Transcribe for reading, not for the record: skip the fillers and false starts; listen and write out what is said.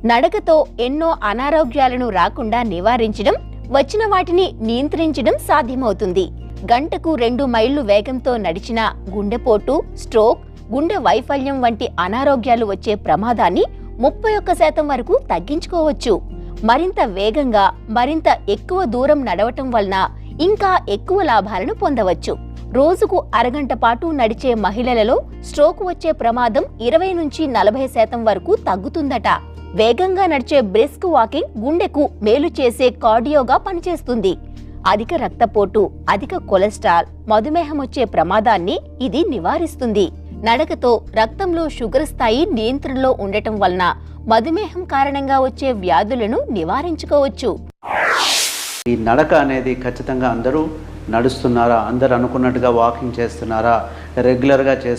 నడకతో ఎన్నో అనారోగ్యాలను రాకుండా నివారించడం, వచ్చిన వాటిని నియంత్రించడం సాధ్యమవుతుంది. గంటకు 2 మైళ్లు వేగంతో నడిచిన గుండెపోటు, స్ట్రోక్, గుండె వైఫల్యం వంటి అనారోగ్యాలు వచ్చే ప్రమాదాన్ని 31% వరకు తగ్గించుకోవచ్చు. మరింత వేగంగా, మరింత ఎక్కువ దూరం నడవటం వలన ఇంకా ఎక్కువ లాభాలను పొందవచ్చు. రోజుకు అరగంట పాటు నడిచే మహిళలలో స్ట్రోక్ వచ్చే ప్రమాదం 20 నుంచి 40% వరకు తగ్గుతుందట. వేగంగా నడిచే బ్రిస్క్ వాకింగ్ గుండెకు మేలు చేసే కార్డియోగా పనిచేస్తుంది. అధిక రక్తపోటు, అధిక కొలెస్ట్రాల్, మధుమేహం వచ్చే ప్రమాదాన్ని ఇది నివారిస్తుంది. నడకతో రక్తంలో షుగర్ స్థాయి నియంత్రణలో ఉండటం వలన మధుమేహం కారణంగా వచ్చే వ్యాధులను నివారించుకోవచ్చు. ఈ నడక అనేది ఖచ్చితంగా అందరూ నడుస్తున్నారా, అందరూ అనుకున్నట్టుగా వాకింగ్ చేస్తున్నారా, రెగ్యులర్గా చేస్తున్నారా